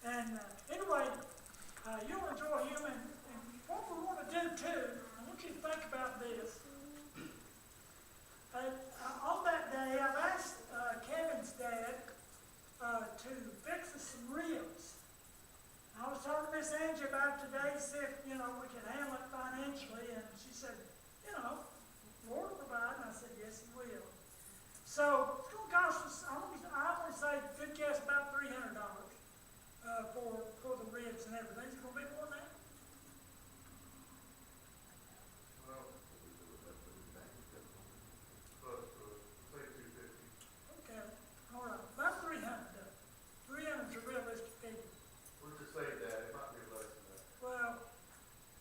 And anyway, you'll enjoy him. And what we want to do too, I want you to think about this. On that day, I've asked Kevin's dad to fix us some ribs. I was talking to Miss Angie about it today to see if, we could handle it financially, and she said, Lord will provide, and I said, yes, He will. So it's going to cost us, I want to say, good guess, about $300 for the ribs and everything. It's going to be more than that. Well, say 250. Okay, all right, about 300. 300 is a realistic figure. We'll just say that, it might be less than that. Well,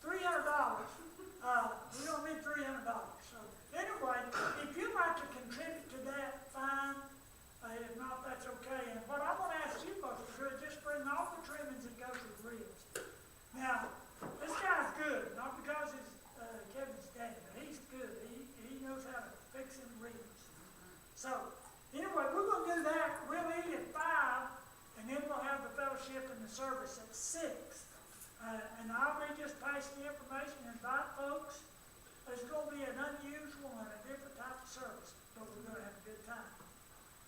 $300. We don't need $300. So anyway, if you'd like to contribute to that, fine. If not, that's okay. And what I want to ask you folks to do is just bring all the trimmings that go with ribs. Now, this guy's good, not because he's Kevin's dad, but he's good. He knows how to fix them ribs. So anyway, we're going to do that. We'll eat at 5, and then we'll have the fellowship and the service at 6. And I'll be just passing the information and invite folks. It's going to be an unusual and a different type of service, but we're going to have a good time.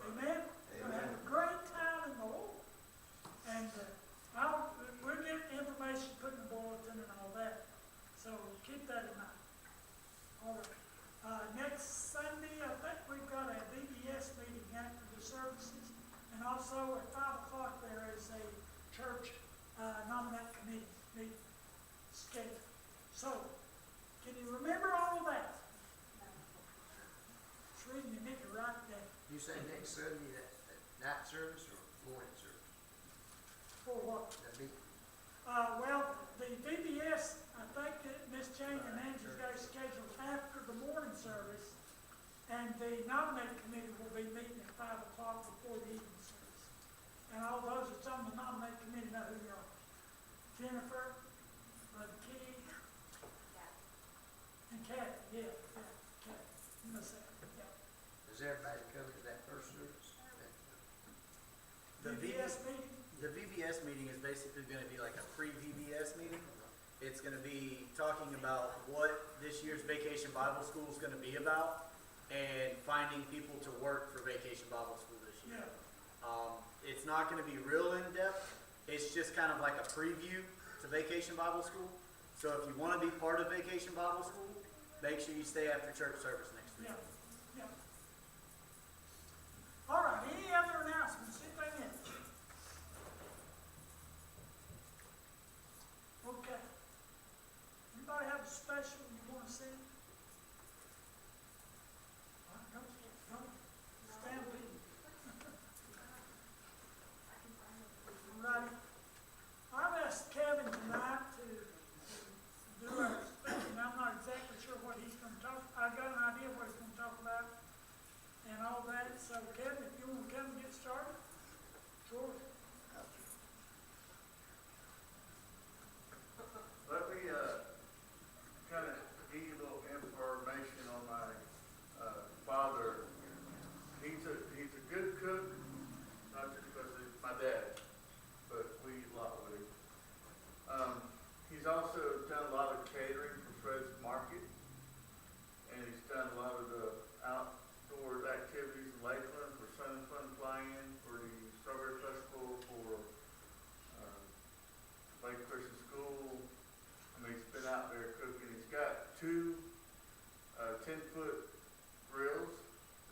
Amen? We're going to have a great time in the Lord. And we'll get information put in the bulletin and all that. So keep that in mind. All right. Next Sunday, I think we've got a VBS meeting after the services. And also at 5 o'clock there is a church nominate committee meeting scheduled. So, can you remember all of that? It's reading, you need to write it down. You say next Sunday, that night service or morning service? For what? Well, the VBS, I think that Miss Jane and Angie's got it scheduled after the morning service, and the nominating committee will be meeting at 5 o'clock before the evening service. And all those that's on the nominating committee know who you are. Jennifer, Brother Keith, and Kathy, yeah, Kathy. You must say, yeah. Does everybody come to that first service? VBS meeting? The VBS meeting is basically going to be like a pre-VBS meeting. It's going to be talking about what this year's Vacation Bible School is going to be about and finding people to work for Vacation Bible School this year. Yeah. It's not going to be real in-depth. It's just kind of like a preview to Vacation Bible School. So if you want to be part of Vacation Bible School, make sure you stay after church service next week. Yeah. All right, any other announcements? Anything else? Okay. Anybody have a special you want to see? Don't stand with me. All right. I've asked Kevin tonight to do our speaking. I'm not exactly sure what he's going to talk. I've got an idea what he's going to talk about and all that. So, Kevin, if you want to come and get started, sure. Let me kind of give you a little information on my father. He's a good cook, not just because he's my dad, but we eat a lot with him. He's also done a lot of catering for Fred's Market, and he's done a lot of the outdoor activities in Lakeland for Sun and Fun Fly-In, for the Strawberry Festival, for Lake Christian School. I mean, he's been out there cooking. He's got 2 10-foot grills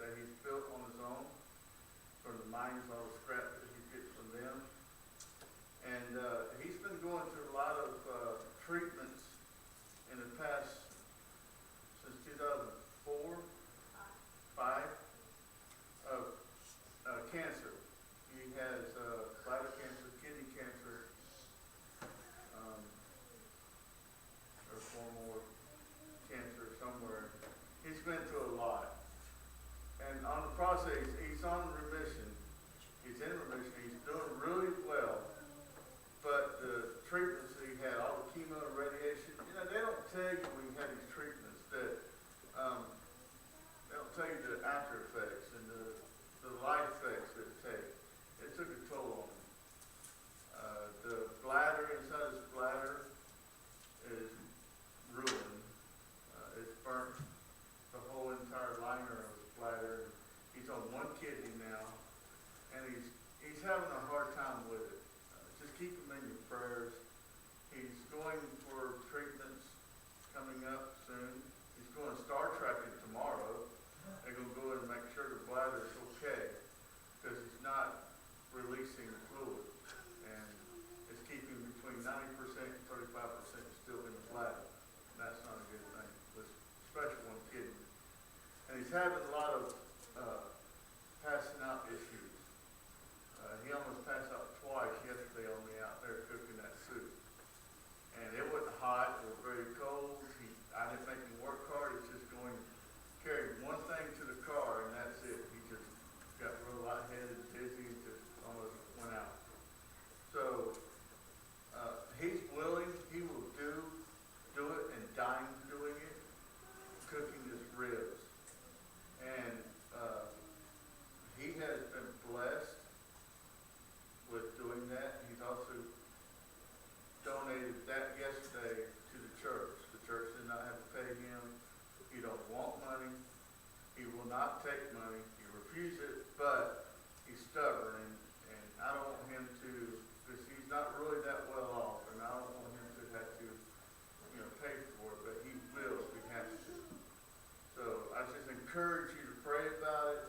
that he's built on his own from the mines, all the scrap that he gets from them. And he's been going through a lot of treatments in the past, since 2004, 5, of cancer. He has bladder cancer, kidney cancer, or 4 more cancer somewhere. He's been through a lot. And on the process, he's on remission. He's in remission. He's doing really well. But the treatments that he had, all the chemo and radiation, they don't tell you when you he's having a hard time with it. Just keep him in your prayers. He's going for treatments coming up soon. He's going to Star Tracking tomorrow. They're going to go in and make sure the bladder's okay, because he's not releasing fluid. And it's keeping between 90% and 35% still in the bladder. That's not a good thing, especially on kidney. And he's having a lot of passing out issues. He almost passed out twice yesterday on me out there cooking that soup. And it wasn't hot or very cold. I didn't make him work hard. It's just going, carried one thing to the car and that's it. He just got real lightheaded, dizzy, and just almost went out. So he's willing. He will do it and dying doing it, cooking his ribs. And he has been blessed with doing that. He's also donated that yesterday to the church. The church did not have to pay him. He don't want money. He will not take money. He refuses it, but he's stubborn, and I don't want him to, because he's not really that well off, and I don't want him to have to, pay for it, but he will if he has to. So I just encourage you to pray about it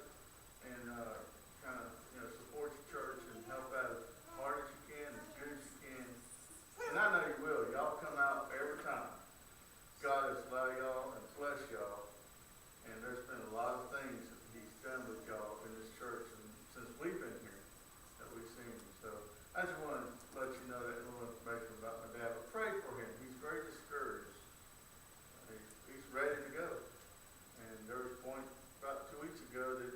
and kind of, support your church and help out as hard as you can, as good as you can. And I know you will. Y'all come out every time. God has allowed y'all and blessed y'all. And there's been a lot of things that he's done with y'all in this church and since we've been here that we've seen. So I just want to let you know that little information about my dad. But pray for him. He's very discouraged. He's ready to go. And there was a point about 2 weeks ago that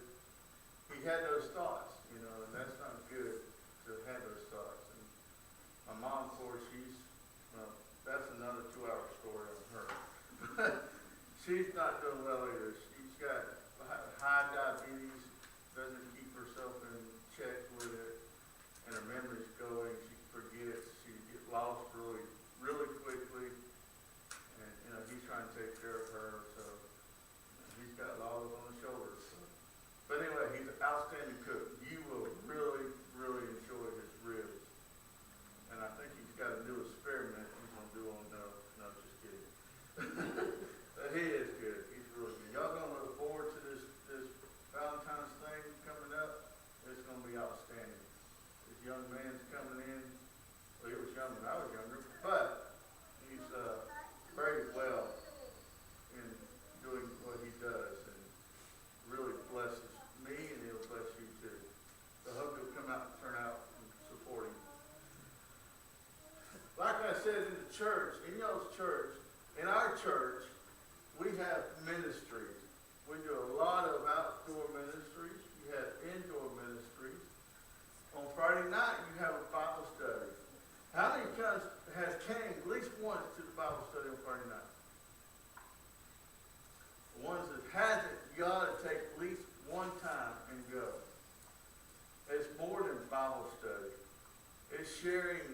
he had those thoughts, and that's not good to have those thoughts. And my mom, of course, that's another 2-hour story on her. She's not doing well either. She's got high diabetes, doesn't keep herself in check with it, and her memory's going. She forgets. She gets lost really, really quickly. And, he's trying to take care of her, so he's got a lot of it on his shoulders. So. But anyway, he's an outstanding cook. You will really, really enjoy his ribs. And I think he's got a new experiment he's going to do on, no, just kidding. But he is good. He's really good. Y'all going to look forward to this Valentine's thing coming up? It's going to be outstanding. This young man's coming in. Well, he was young when I was younger, but he's very well in doing what he does and really blesses me, and he'll bless you too. So I hope you'll come out and turn out and support him. Like I said in the church, in y'all's church, in our church, we have ministries. We do a lot of outdoor ministries. We have indoor ministries. On Friday night, you have a Bible study. How many has came at least once to the Bible study on Friday night? The ones that hasn't, you ought to take at least one time and go. It's more than Bible study. It's sharing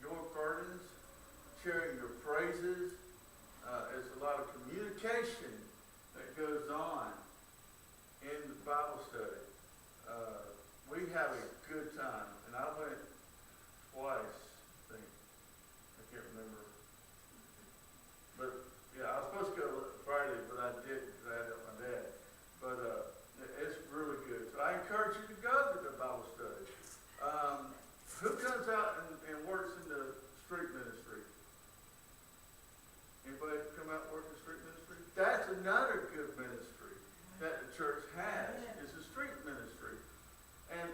your burdens, sharing your praises. It's a lot of communication that goes on in the Bible study. We have a good time, and I went twice, I think. I can't remember. But, yeah, I was supposed to go Friday, but I didn't because I had it with my dad. But it's really good. So I encourage you to go to the Bible study. Who comes out and works in the street ministry? Anybody come out and work in the street ministry? That's another good ministry that the church has, is the street ministry. And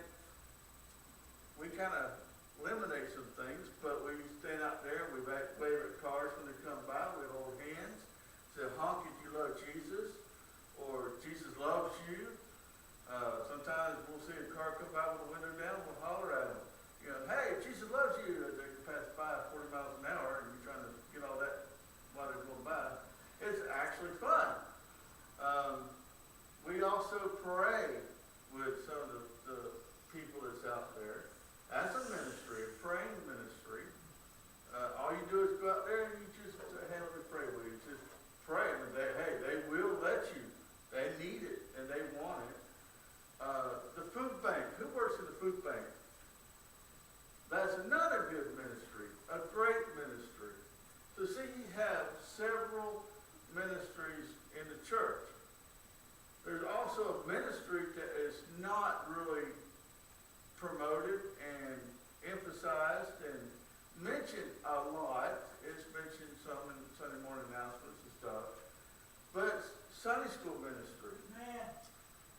we kind of eliminate some things, but we stand out there and we wave at cars when they come by, we hold hands, say, honk if you love Jesus, or Jesus loves you. Sometimes we'll see a car come by with the window down, we'll holler at them. Hey, Jesus loves you, as they pass by 40 miles an hour, and you're trying to get all that while they're going by. It's actually fun. We also pray with some of the people that's out there. That's a ministry, a praying ministry. All you do is go out there and you just say, hey, let me pray with you. Just pray. And they will let you. They need it and they want it. The food bank. Who works in the food promoted and emphasized and mentioned a lot. It's mentioned some in Sunday morning announcements and stuff. But Sunday school ministry. Man,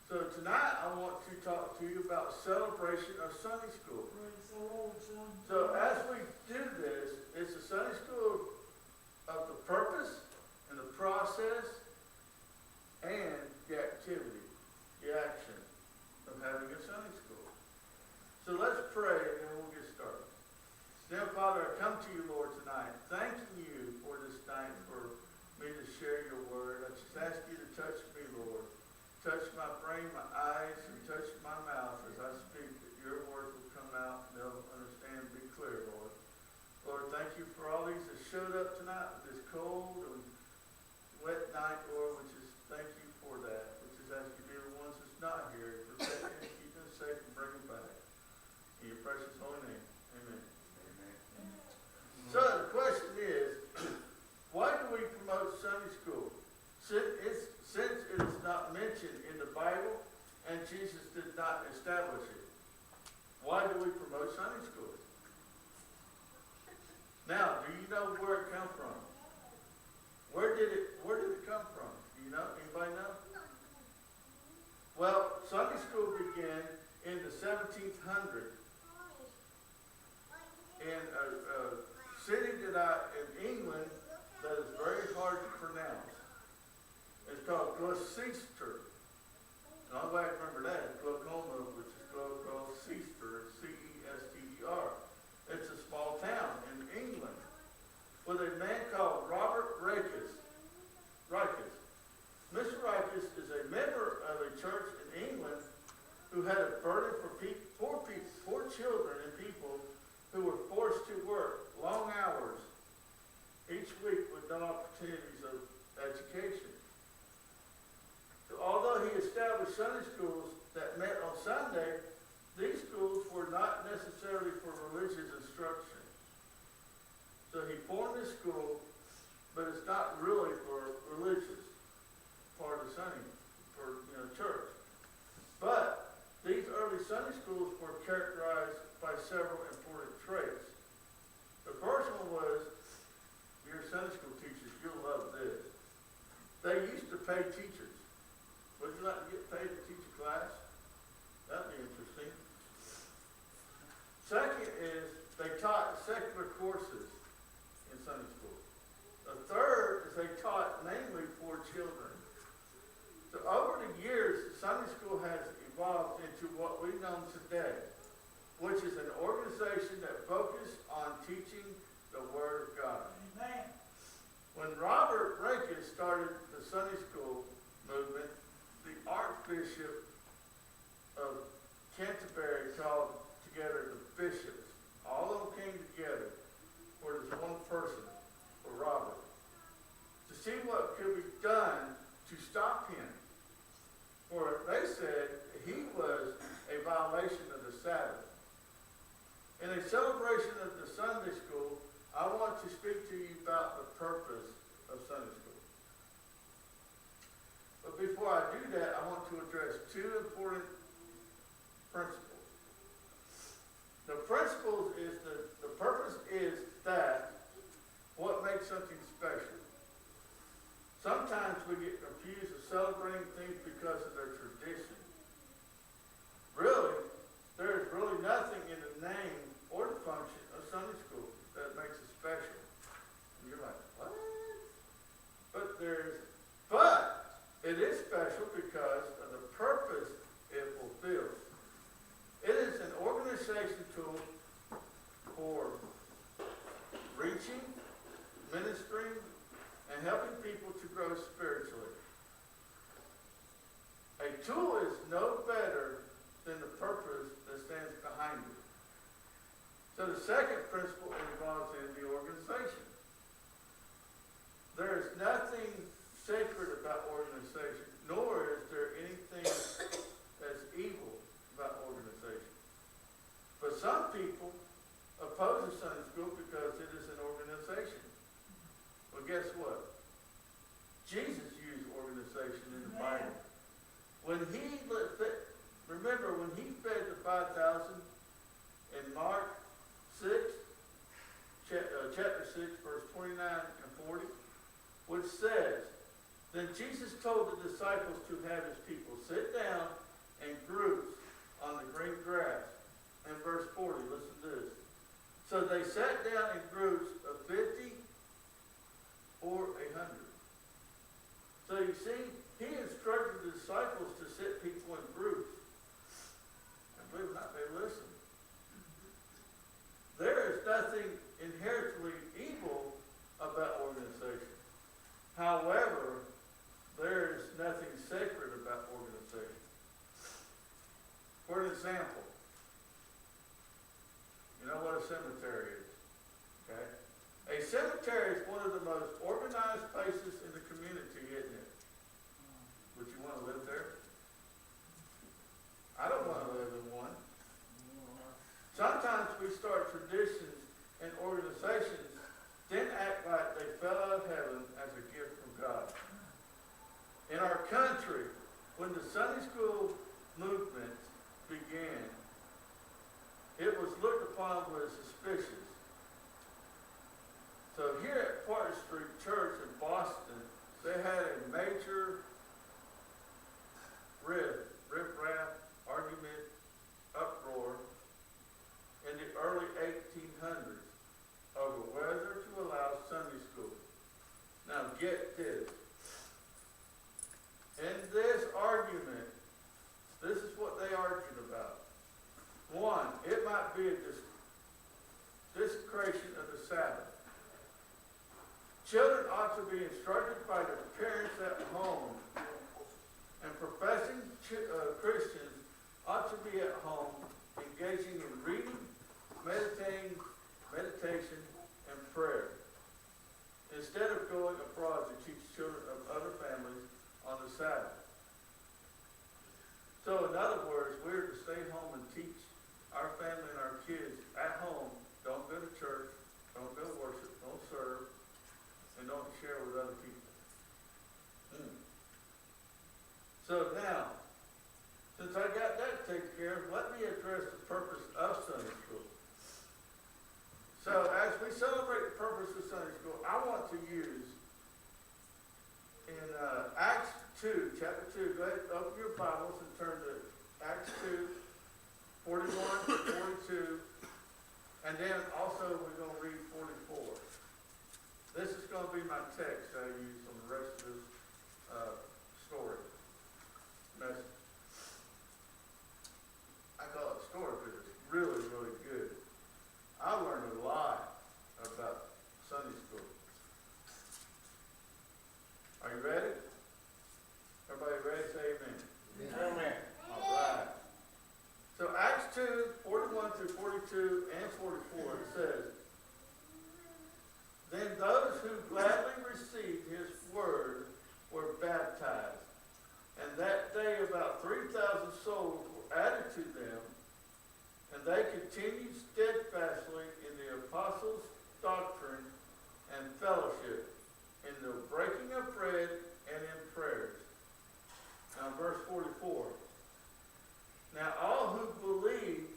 So tonight I want to talk to you about celebration of Sunday school. praise the Lord, son. So as we do this, it's a Sunday school of the purpose and the process and the activity, the action of having a Sunday school. So let's pray and then we'll get started. Now, Father, I come to you, Lord, tonight, thanking you for this night, for me to share your word. I just ask you to touch me, Lord. Touch my brain, my eyes, and touch my mouth as I speak, that your word will come out and they'll understand and be clear, Lord. Lord, thank you for all these that showed up tonight with this cold and wet night, Lord, thank you for that. We just ask you to be the ones that's not here, protect them, keep them safe, and bring them back. In your precious holy name, amen. So the question is, why do we promote Sunday school? Since it is not mentioned in the Bible and Jesus did not establish it, why do we promote Sunday school? Now, do you know where it come from? Where did it come from? Do you know? Anybody know? Well, Sunday school began in the 1700s in a city in England that is very hard to pronounce. It's called Gloucester. The only way I remember that is glaucoma, which is Gloucester, C-E-S-T-E-R. It's a small town in England with a man called Robert Rakes. Mr. Rakes is a member of a church in England who had a burden for poor children and people who were forced to work long hours each week with no opportunities of education. So although he established Sunday schools that met on Sunday, these schools were not necessarily for religious instruction. So he formed this school, but it's not really for religious part of Sunday, for church. But these early Sunday schools were characterized by several important traits. The first one was, your Sunday school teachers, you'll love this. They used to pay teachers. Would you like to get paid to teach a class? That'd be interesting. Second is, they taught secular courses in Sunday school. The third is they taught mainly for children. So over the years, Sunday school has evolved into what we know today, which is an organization that focuses on teaching the Word of God. Amen. When Robert Rakes started the Sunday school movement, the Archbishop of Canterbury called together the bishops. All of them came together for this one person, for Robert, to see what could be done to stop him. For they said he was a violation of the Sabbath. In a celebration of the Sunday school, I want to speak to you about the purpose of Sunday school. But before I do that, I want to address two important principles. The purpose is that what makes something special. Sometimes we get confused with celebrating things because of their tradition. Really, there is really nothing in the name or the function of Sunday school that makes it special. And you're like, what? But it is special because of the purpose it fulfills. It is an organization tool for reaching, ministering, and helping people to grow spiritually. A tool is no better than the purpose that stands behind it. So the second principle involves in the organization. There is nothing sacred about organization, nor is there anything that's evil about organization. But some people oppose the Sunday school because it is an organization. Well, guess what? Jesus used organization in the Bible. When he fed the 5,000, chapter 6, verse 29 and 40, which says, "Then Jesus told the disciples to have his people sit down in groups on the green grass." And verse 40, listen to this. "So they sat down in groups of 50 or 100. So you see, he instructed the disciples to sit people in groups. And believe it or not, they listened. There is nothing inherently evil about organization. However, there is nothing sacred about organization. For an example, you know what a cemetery is, okay? A cemetery is one of the most organized places in the community, isn't it? Would you want to live there? I don't want to live in one. Sometimes we start traditions and organizations, then act like they fell out of heaven as a gift from God. In our country, when the Sunday school movement began, it was looked upon with suspicious. So here at Park Street Church in Boston, they had a major riff-raff, argument, uproar in the early 1800s over whether to allow Sunday school. Now get this. In this argument, this is what they argued about. One, it might be a desecration of the Sabbath. Children ought to be instructed by their parents at home, and professing Christians ought to be at home engaging in reading, meditation, and prayer, instead of going abroad to teach children of other families on the Sabbath. So in other words, we're to stay home and teach our family and our kids at home. Don't go to church, don't go worship, don't serve, and don't share with other people. So now, since I got that taken care of, let me address the purpose of Sunday school. So as we celebrate the purpose of Sunday school, I want to use in Acts 2, chapter 2, go ahead and open your Bibles and turn to Acts 2, 41 to 42, and then also we're going to read 44. This is going to be my text I use on the rest of this story, message. I call it story because it's really, really good. I learned a lot about Sunday school. Are you ready? Everybody ready? Say amen. Amen. All right. So Acts 2, 41 through 42 and 44, it says, "Then those who gladly received his word were baptized, and that day about 3,000 souls were added to them, and they continued steadfastly in the apostles' doctrine and fellowship, in the breaking of bread and in prayers." Now verse 44. "Now all who believed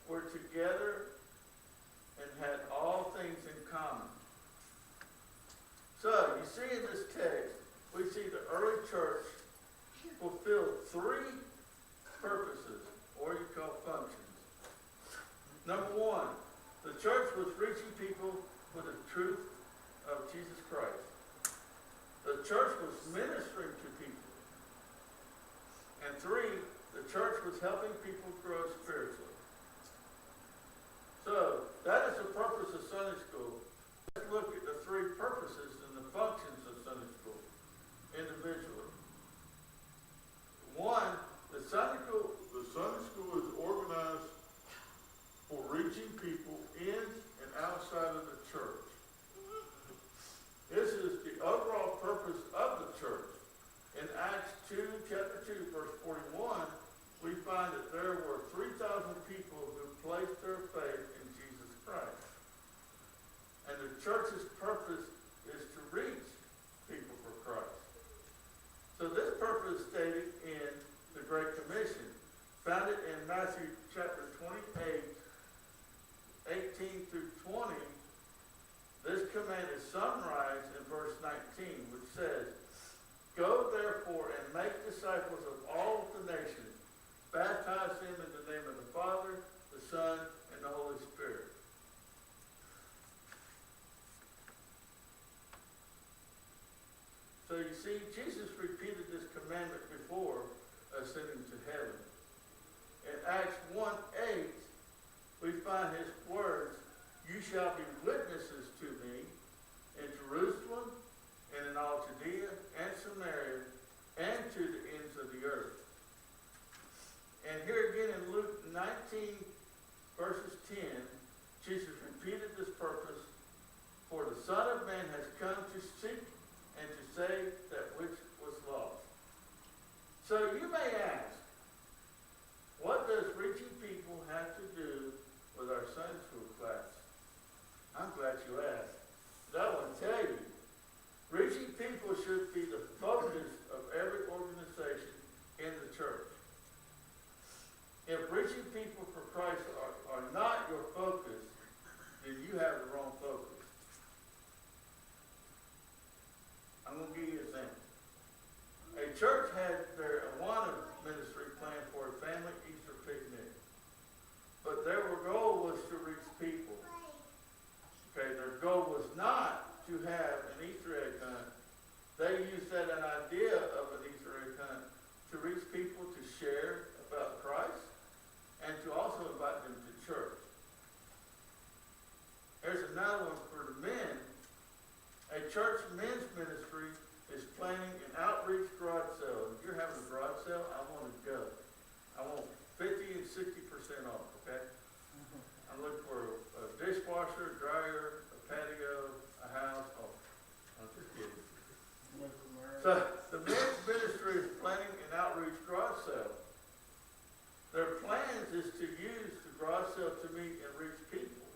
were together and had all things in common." So, you see in this text, we see the early church fulfilled 3 purposes, or you call functions. Number 1, the church was reaching people with the truth of Jesus Christ. The church was ministering to people. And 3, the church was helping people grow spiritually. So, that is the purpose of Sunday school. Let's look at the 3 purposes and the functions of Sunday school individually. 1, the Sunday school is organized for reaching people in and outside of the church. This is the overall purpose of the church. In Acts 2, chapter 2, verse 41, we find that there were 3,000 people who placed their faith in Jesus Christ. And the church's purpose is to reach people for Christ. So this purpose is stated in the Great Commission, found it in Matthew chapter 28, 18 through 20, Son, and the Holy Spirit. So you see, Jesus repeated this commandment before ascending to heaven. In Acts 1:8, we find his words, "You shall be witnesses to me in Jerusalem, and in all Judea and Samaria, and to the ends of the earth." And here again in Luke 19, verses 10, Jesus repeated this purpose, "For the Son of Man has come to seek and to save that which was lost." So you may ask, what does reaching people have to do with our Sunday school class? I'm glad you asked. I want to tell you, reaching people should be the focus of every organization in the church. If reaching people for Christ are not your focus, then you have the wrong focus. I'm going to give you an example. A church had their Awana ministry planned for a family Easter picnic. But their goal was to reach people. Okay, their goal was not to have an Easter egg hunt. They used that an idea of an Easter egg hunt to reach people to share about Christ and to also invite them to church. Here's another one for the men. A church men's ministry is planning an outreach garage sale. If you're having a garage sale, I want to go. I want 50 and 60% off, okay? I'm looking for a dishwasher, dryer, a patio, a house. Oh, I'm just kidding. So the men's ministry is planning an outreach garage sale. Their plans is to use the garage sale to meet and reach people.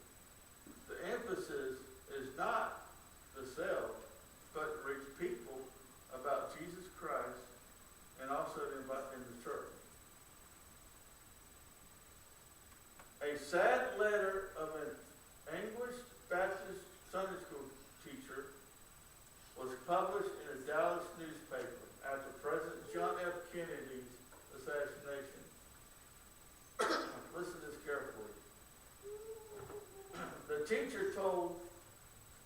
The emphasis is not the sale, but reach people about Jesus Christ and also to invite them to church. A sad letter of an English Baptist Sunday school teacher was published in a Dallas newspaper after President John F. Kennedy's assassination. Listen to this carefully. The teacher told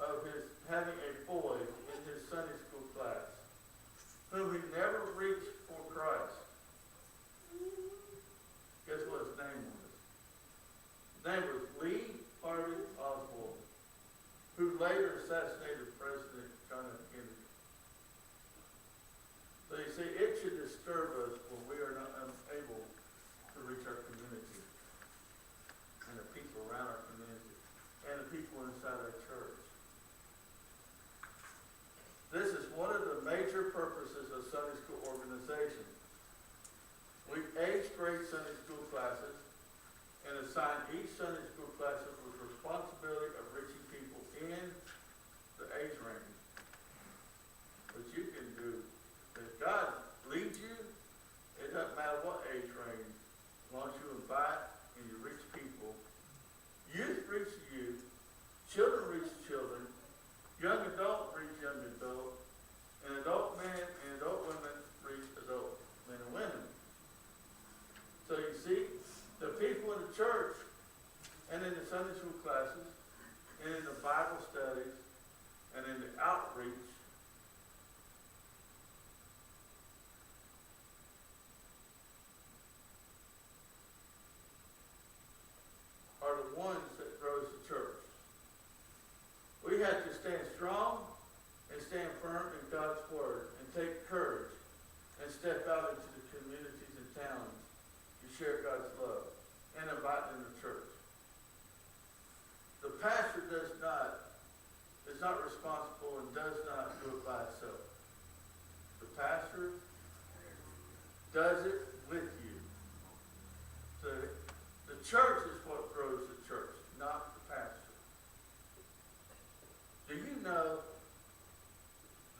of his having a boy in his Sunday school class whom he never reached for Christ. Guess what his name was? His name was Lee Harvey Oswald, who later assassinated President John F. Kennedy. So you see, it should disturb us when we are not able to reach our community and the people around our community and the people inside our church. This is one of the major purposes of Sunday school organization. We age grade Sunday school classes and assign each Sunday school class with the responsibility of reaching people in the age range. But you can do, if God leads you, it doesn't matter what age range, as long as you invite and you reach people. Youth reach youth, children reach children, young adult reach young adult, and adult men and adult women reach adult men and women. So you see, the people in the church and in the Sunday school classes and in the Bible studies and in the outreach are the ones that grows the church. We have to stand strong and stand firm in God's word and take courage and step out into the communities and towns to share God's love and invite them to church. The pastor is not responsible and does not do it by itself. The pastor does it with you. So the church is what grows the church, not the pastor. Do you know,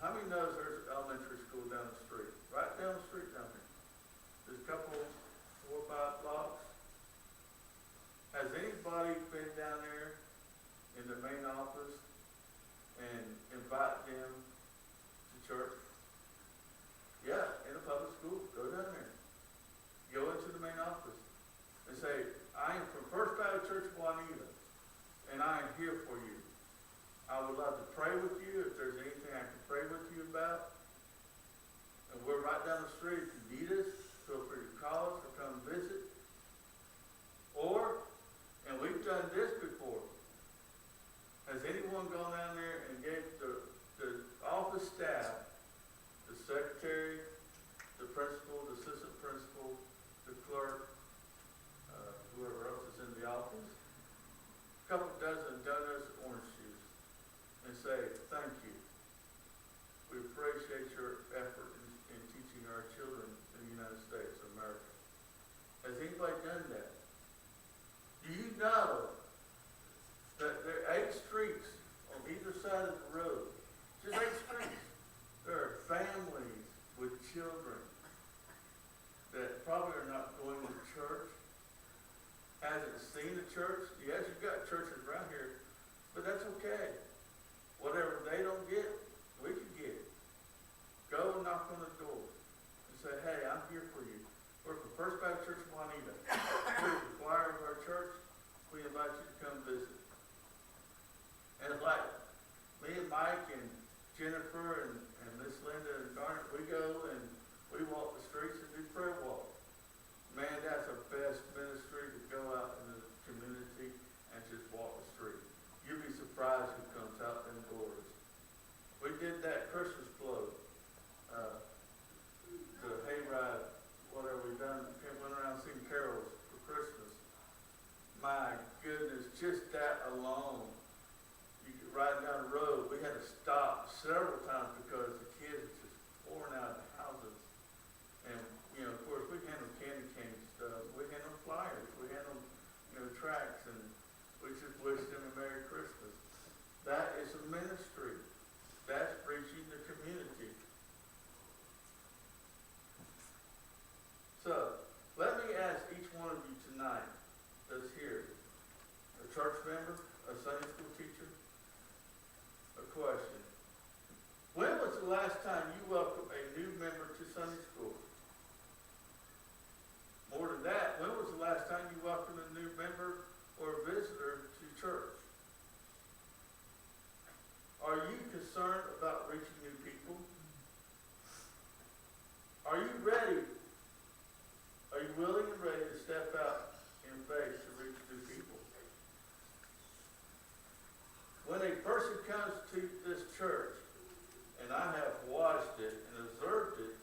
how many knows there's an elementary school down the street? Right down the street down here. There's a couple, 4 or 5 blocks. Has anybody been down there in the main office and invite them to church? Yeah, in a public school, go down there. Go into the main office and say, I am from First Baptist and I am here for you. I would love to pray with you if there's anything I can pray with you about. And we're right down the street. If you need us, feel free to call us or come visit. Or, and we've done this before, has anyone gone down there and gave the office staff, the secretary, the principal, the assistant principal, the clerk, whoever else is in the office, a couple dozen donuts, orange juice, and say, thank you. We appreciate your effort in teaching our children in the United States of America. Has anybody done that? Do you know that there are 8 streets on either side of the road? Just 8 streets. There are families with children that probably are not going to church, hasn't seen a church. Yes, you've got churches around here, but that's okay. Whatever they don't get, we can get. Go and knock on the door and say, hey, I'm here for you. We're from First Baptist Church of Juanita. Here's the flyer of our church. We invite you to come visit. And it's like me and Mike and Jennifer and Miss Linda and Garnet, we go and we walk the streets and do prayer walk. Man, that's the best ministry to go out in the community and just walk the street. You'll be surprised who comes out them doors. We did that Christmas float, the hayride, whatever we done, went around singing carols for Christmas. My goodness, just that alone. You could ride down the road. We had to stop several times because the kids were just pouring out of the houses. And, you know, of course, we handle candy cane stuff. We handle flyers. We handle, tracts. And we just wish them a Merry Christmas. That is a ministry. That's reaching the community. So, let me ask each one of you tonight that's here, a church member, a Sunday school teacher, a question. When was the last time you welcomed a new member to Sunday school? More than that, when was the last time you welcomed a new member or a visitor to church? Are you concerned about reaching new people? Are you ready? Are you willing and ready to step out in faith to reach new people? When a person comes to this church, and I have watched it and observed it,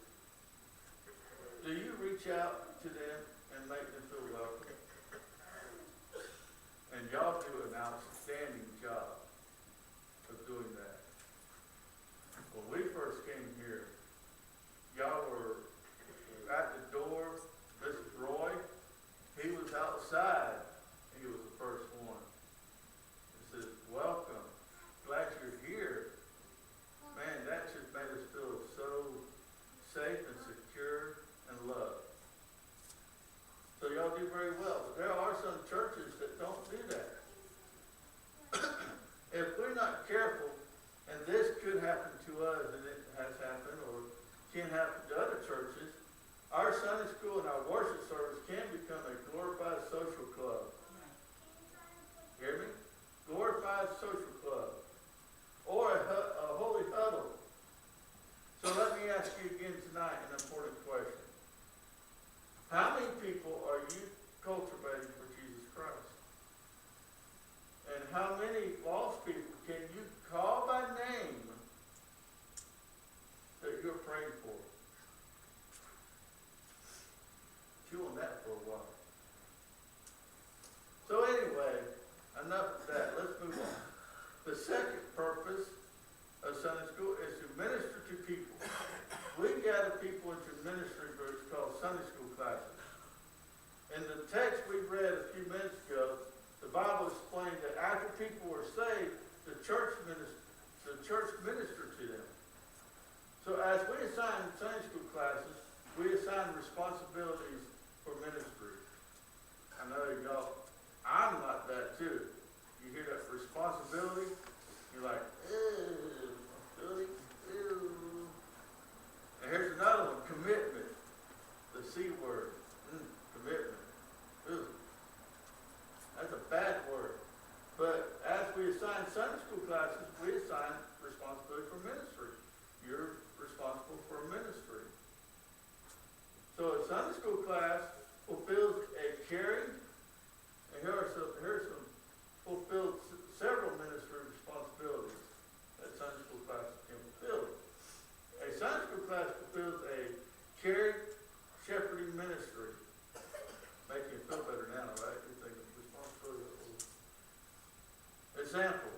do you reach out to them and make them feel welcome? And y'all do an outstanding job of doing that. When we first came here, y'all were at the door. Mr. Roy, he was outside. He was the first one. He says, welcome. Glad you're here. Man, that just made us feel so safe and secure and loved. So y'all do very well. But there are some churches that don't do that. If we're not careful, and this could happen to us, and it has happened, or can happen to other churches, our Sunday school and our worship service can become a glorified social club. Hear me? Glorified social club. Or a holy huddle. So let me ask you again tonight an important question. How many people are you cultivating for Jesus Christ? And how many lost people can you call by name that you're praying for? Chew on that for a while. So anyway, enough of that. Let's move on. The second purpose of Sunday school is to minister to people. We gather people into ministry groups called Sunday school classes. In the text we read a few minutes ago, the Bible explained that after people were saved, the church ministered to them. So as we assign Sunday school classes, we assign responsibilities for ministry. I know y'all, I'm like that too. You hear that responsibility, you're like, ew, really? Ew. And here's another one, commitment. The C word, commitment. Ew. That's a bad word. But Sunday school classes, we assign responsibility for ministry. You're responsible for a ministry. So a Sunday school class fulfills a caring, and here are some fulfilled several ministry responsibilities that Sunday school classes can fulfill. A Sunday school class fulfills a caring, shepherding ministry. Making you feel better now, right? You think of responsibility. Example,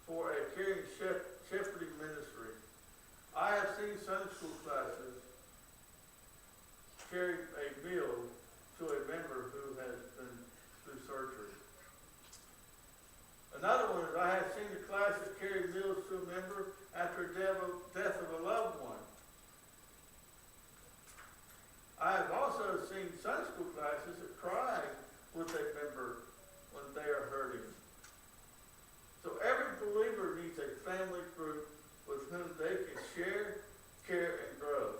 for a caring shepherding ministry, I have seen Sunday school classes carry a meal to a member who has been through surgery. Another one is I have seen the classes carry meals to a member after death of a loved one. I have also seen Sunday school classes that cry with a member when they are hurting. So every believer needs a family group with whom they can share, care, and grow.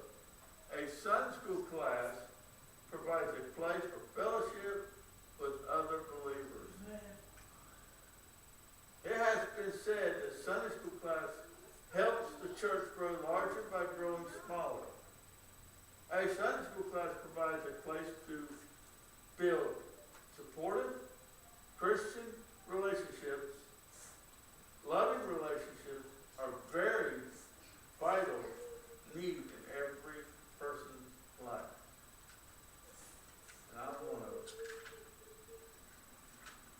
A Sunday school class provides a place for fellowship with other believers. It has been said that Sunday school class helps the church grow larger by growing smaller. A Sunday school class provides a place to build supportive Christian relationships. Loving relationships are very vital need in every person's life. And I'm one of them.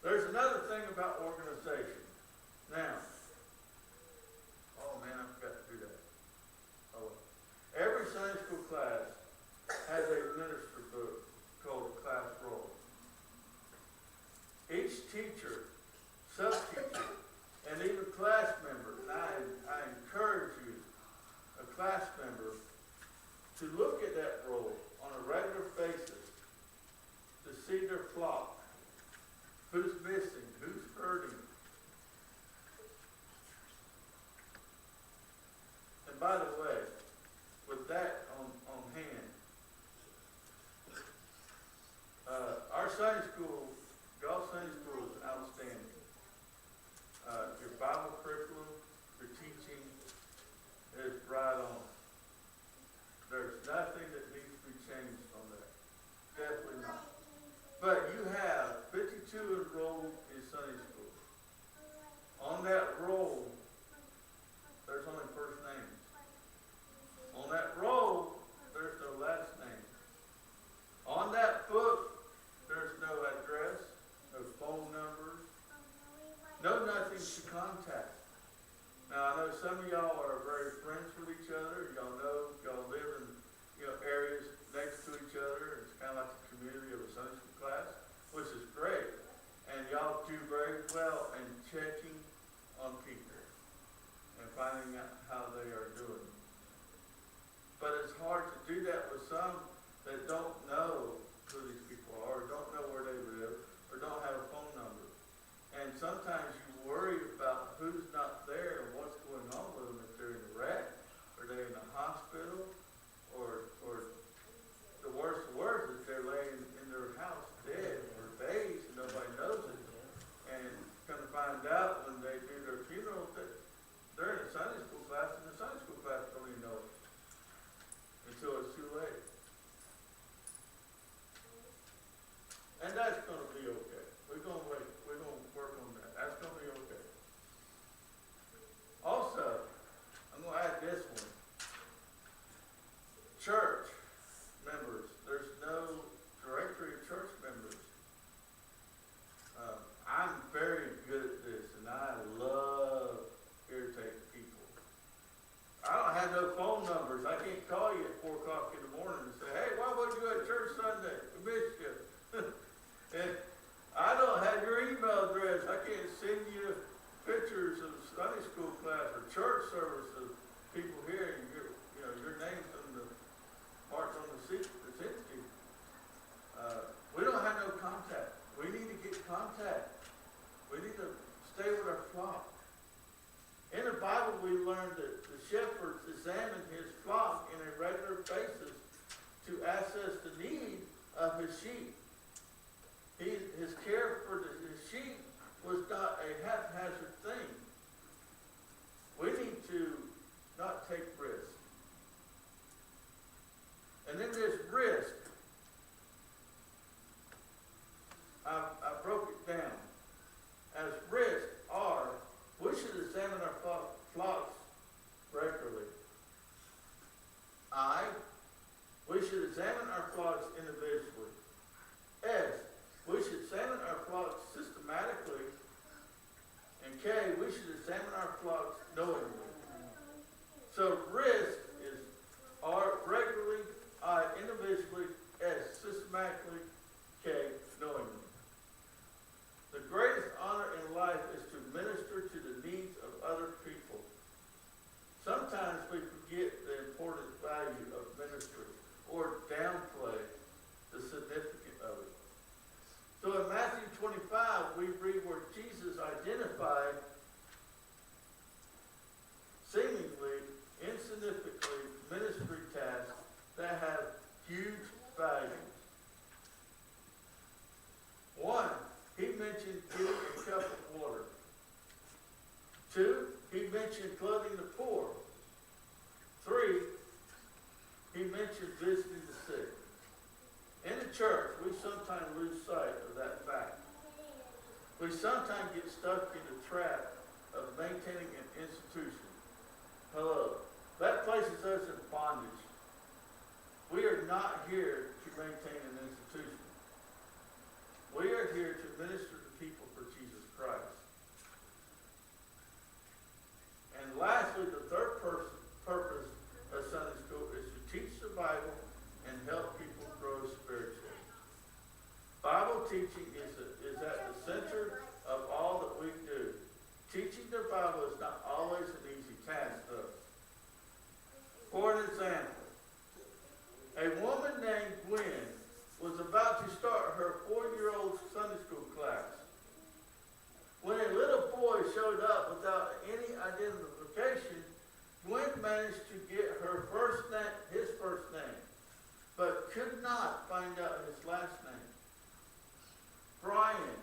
There's another thing about organization. Now, oh man, I forgot to do that. Oh, every Sunday school class has a minister book called a class roll. Each teacher, sub-teacher, and even class member, and I encourage you, a class member, to look at that roll on a regular basis to see their flock. Who's missing? Who's hurting? And by the way, with that on hand, our Sunday school, Gulf Sunday School is outstanding. Your Bible curriculum, your teaching is right on. There's nothing that needs to be changed on that. Definitely not. But you have 52 enrolled in Sunday school. On that roll, there's only first names. On that roll, there's no last name. On that book, there's no address, no phone numbers, no nothing to contact. Now, I know some of y'all are very friends with each other. Y'all live in areas next to each other. It's kind of like the community of a Sunday school class, which is great. And y'all do very well in checking on people and finding out how they are doing. But it's hard to do that with some that don't know who these people are, or don't know where they live, or don't have a phone number. And sometimes you worry about who's not there and what's going on with them, if they're in a wreck, or they're in the hospital, or the worst is they're laying in their house dead for days and nobody knows it. And come to find out when they do their funeral that they're in a Sunday school class, and the Sunday school class don't even know it until it's too late. And that's going to be okay. We're going to wait. We're going to work on that. That's going to be okay. Also, I'm going to add this one. Church members. There's no directory of church members. I'm very good at this, and I love irritating people. I don't have no phone numbers. I can't call you at 4 o'clock in the morning and say, hey, why wasn't you at church Sunday? We missed you. And I don't have your email address. I can't send you pictures of Sunday school class or church service of people here, and your name's on the marked on the seat that's empty. We don't have no contact. We need to get contact. We need to stay with our flock. In the Bible, we learn that the shepherds examine his flock in a regular basis to assess the need of his sheep. His care for his sheep was not a haphazard should examine our flocks knowingly. So risk is are regularly, individually, as systematically, okay, knowingly. The greatest honor in life is to minister to the needs of other people. Sometimes we forget the important value of ministry or downplay the significance of it. So in Matthew 25, we read where Jesus identified seemingly insignificant ministry tasks that have huge value. One, he mentioned giving a cup of water. Two, he mentioned clothing the poor. Three, he mentioned visiting the sick. In the church, we sometimes lose sight of that fact. We sometimes get stuck in the trap of maintaining an institution. Hello. That places us in bondage. We are not here to maintain an institution. We are here to minister to people for Jesus Christ. And lastly, the third purpose of Sunday school is to teach the Bible and help people grow spiritually. Bible teaching is at the center of all that we do. Teaching the Bible is not always an easy task, though. For an example, a woman named Gwen was about to start her 4-year-old Sunday school class. When a little boy showed up without any identification, Gwen managed to get his first name, but could not find out his last name. Brian,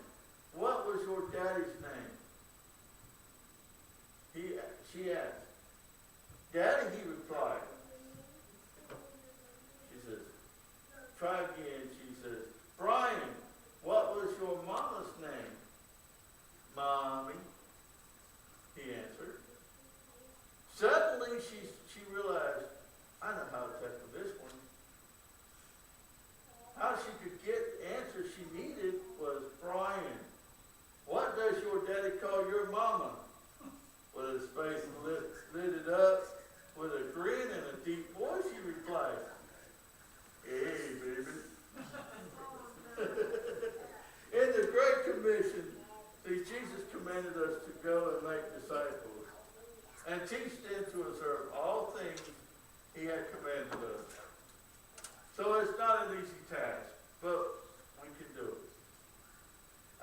what was your daddy's name? She asked. Daddy, he replied. She says, try again. She says, Brian, what was your mama's name? Mommy, he answered. Suddenly she realized, I know how to tackle this one. How she could get the answer she needed was, Brian, what does your daddy call your mama? With his face lit up, with a grin and a deep voice, he replied, hey, baby. In the Great Commission, see, Jesus commanded us to go and make disciples and teach them to observe all things he had commanded us. So it's not an easy task, but we can do it.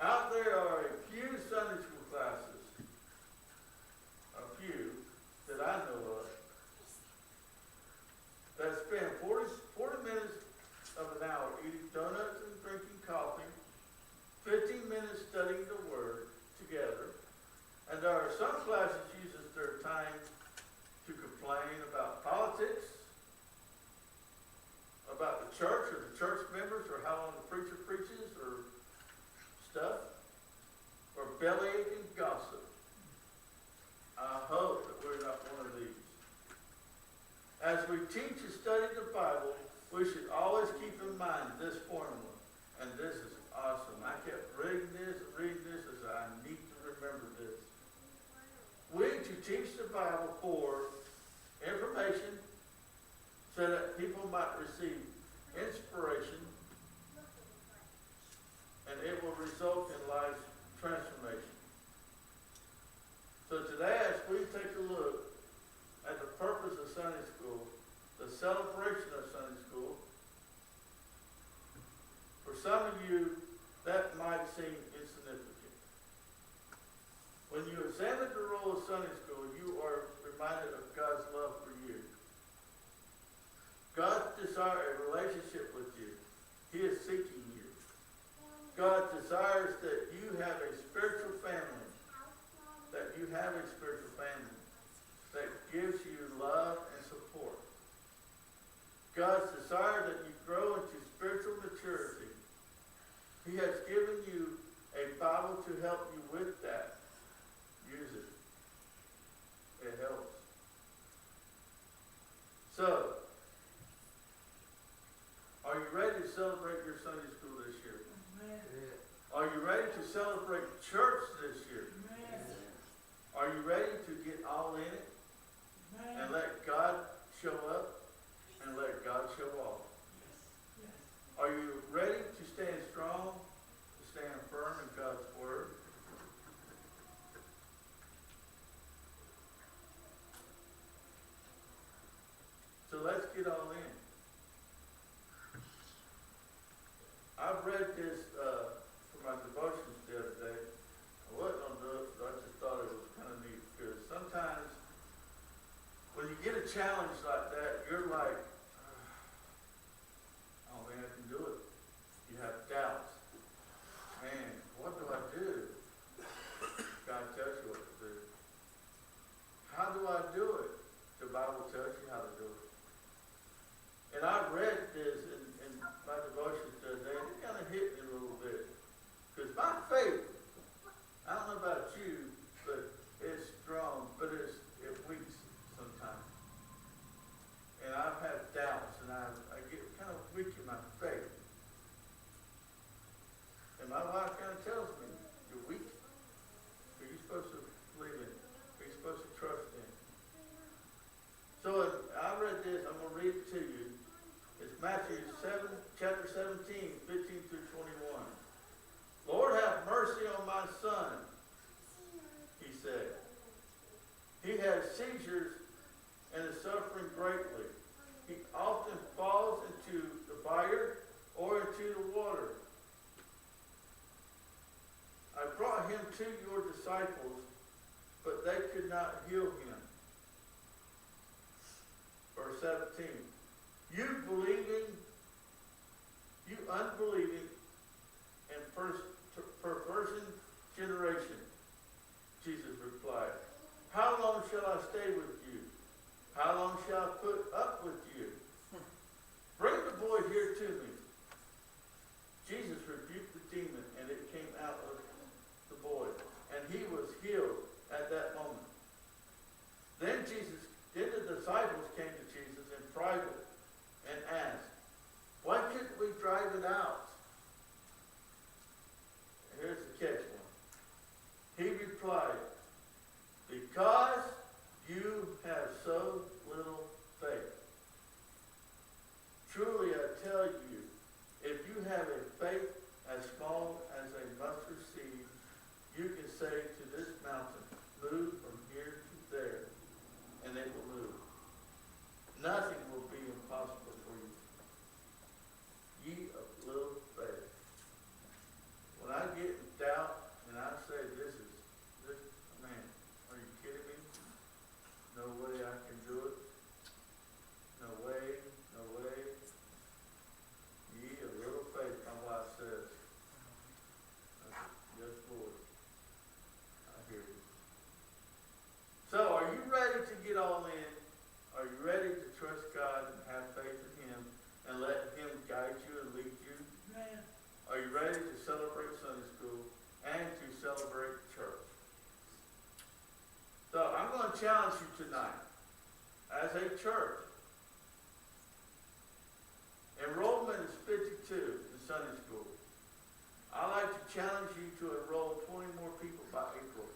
Out there are a few Sunday school classes, a few that I know of, that spend 40 minutes of an hour eating donuts and drinking coffee, 15 minutes studying the Word together, and there are some classes uses their time to complain about politics, about the church or the church members or how long the preacher preaches or stuff, or bellyache and gossip. I hope that we're not one of these. As we teach and study the Bible, we should always keep in mind this formula. And this is awesome. I kept reading this as I need to remember this. We to teach the Bible for information so that people might receive inspiration and it will result in life transformation. So today, as we take a look at the purpose of Sunday school, the celebration of Sunday school, for some of you, that might seem insignificant. When you examine the role of Sunday school, you are reminded of God's love for you. God desires a relationship with you. He is seeking you. God desires that you have a spiritual family, that you have a spiritual family that gives you love and support. God's desire that you grow into spiritual maturity. He has given you a Bible to help you with that. Use it. It helps. So, are you ready to celebrate your Sunday school this year? Amen. Are you ready to celebrate church this year? Amen. Are you ready to get all in it Man, and let God show up and let God show off? yes. Are you ready to stand strong, to stand firm in God's word? So let's get all in. I've read this for my devotions the other day. I wasn't on the, but I just thought it was kind of neat because sometimes when you get a challenge like that, you're like, I don't think I can do it. You have doubts. Man, what do I do? God tells you what to do. How do I do it? The Bible tells you how to do it. And I read this in my devotions the other day, and it kind of hit me a little bit. Because my faith, I don't know about you, but it's strong, but it weaks sometimes. And I've had doubts, and I get kind of weak in my faith. And my wife kind of tells me, you're weak. Who are you supposed to believe in? Who are you supposed to trust in? So I read this, I'm going to read it to you. It's Matthew 7, chapter 17, 15 through 21. Lord, have mercy on my son, he said. He has seizures and is suffering greatly. He often falls into the fire or into the water. I brought him to your disciples, but they could not heal him. Verse 17. You unbelieving and perversion generation, Jesus replied, how long shall I stay with you? How long shall I put up with you? Bring the boy here to me. Jesus rebuked the demon, and it came out of the boy, and he was healed at that moment. Then the disciples came to Jesus in private and asked, why couldn't we drive it out? And here's the catch one. He replied, because you have so little faith. Truly I tell you, if you have a faith as small as a mustard seed, you can say to this mountain, move from here to there, and it will move. Nothing will be impossible for you. Ye of little faith. When I get in doubt and I say this, man, are you kidding me? No way I can do it. No way, no way. Ye of little faith, my wife says. I said, yes, Lord. I hear you. So, are you ready to get all in? Are you ready to trust God and have faith in Him and let Him guide you and lead you? Man, Are you ready to celebrate Sunday school and to celebrate church? So I'm going to challenge you tonight as a church. Enrollment is 52 in Sunday school. I'd like to challenge you to enroll 20 more people by April.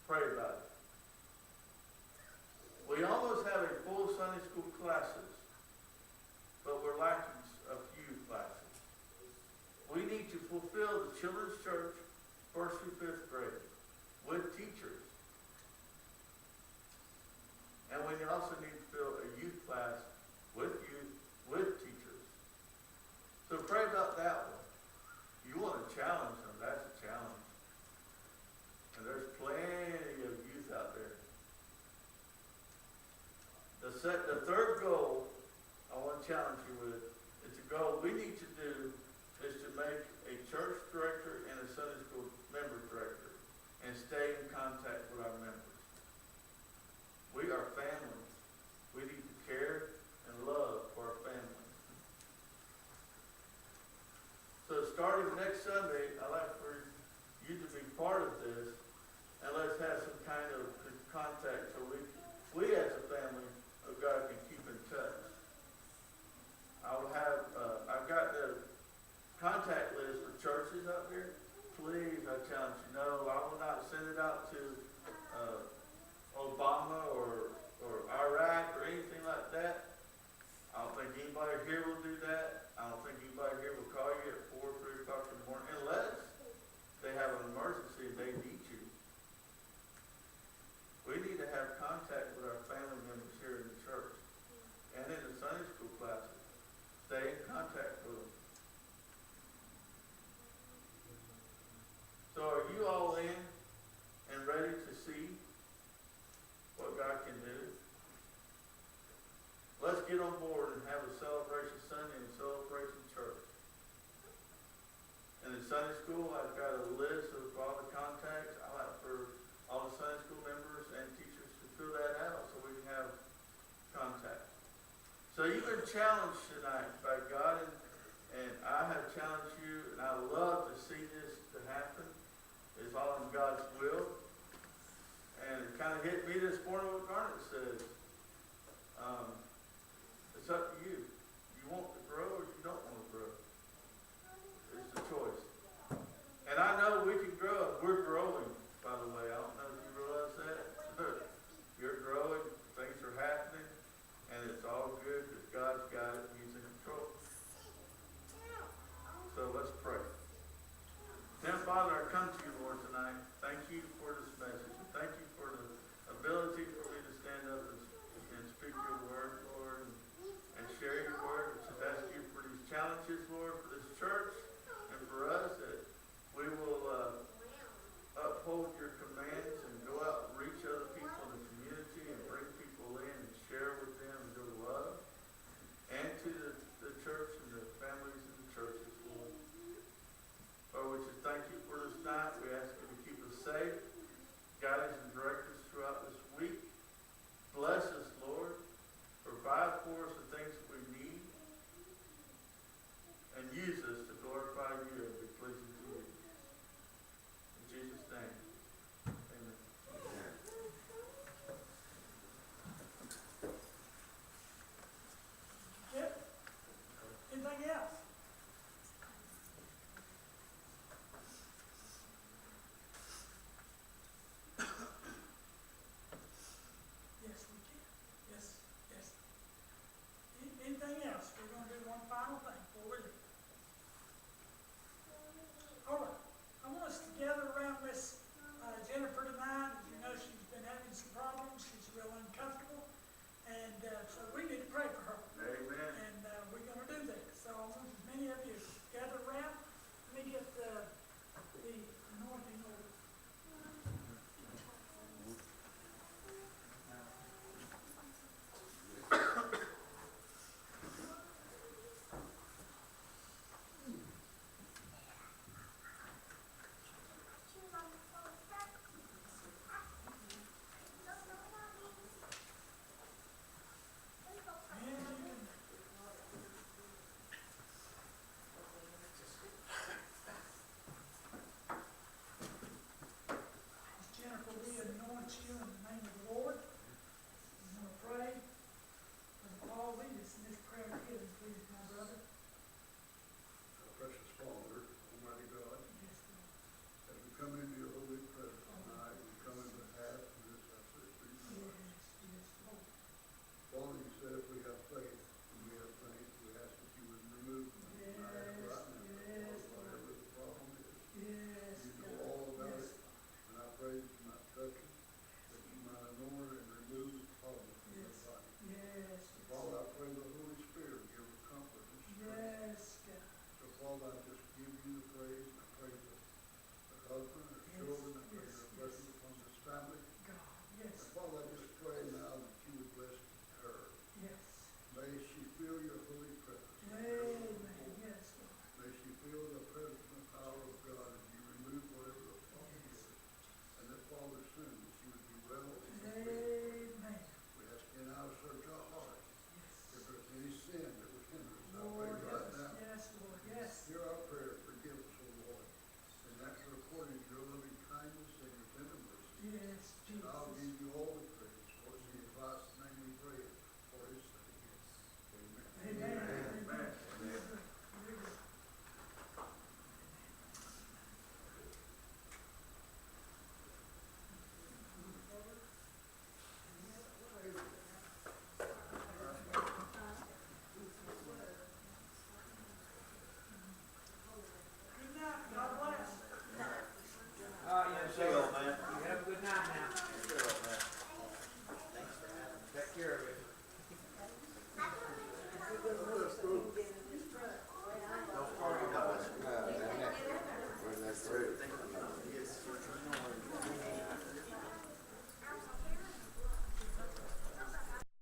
Pray about it. We almost have a full Sunday school classes, but we're lacking a few classes. We need to fulfill the children's church, 1st through 5th grade, with teachers. And we also need to fill a youth class with teachers. So pray about that one. You want to challenge them, that's a challenge. And there's plenty of youth out there. The third goal I want to challenge you with, it's a goal we need to do, is to make a church director and a Sunday school member director and stay in contact with our members. We are family. We need to care and love for our family. So starting next Sunday, I'd like for you to be part of this, and let's have some kind of contact so we as a family of God can keep in touch. I've got the contact list for churches out there. please, I challenge you, no, I will not send it out to, Obama or Iraq or anything like that. I don't think anybody here will do that. I don't think anybody here will call you at 4, 3 o'clock in the morning unless they have an emergency and they need you. We need to have contact with our family members here in the church and in the Sunday school classes. Stay in contact with them. So are you all in and ready to see what God can do? Let's get on board and have a celebration Sunday and celebration church. And in Sunday school, I've got a list of all the contacts. I like for all the Sunday school members and teachers to fill that out so we can have contact. So you've been challenged tonight by God, and I have challenged you, and I love to see this to happen. It's all in God's will. And it kind of hit me this morning what Garnet says. It's up to you.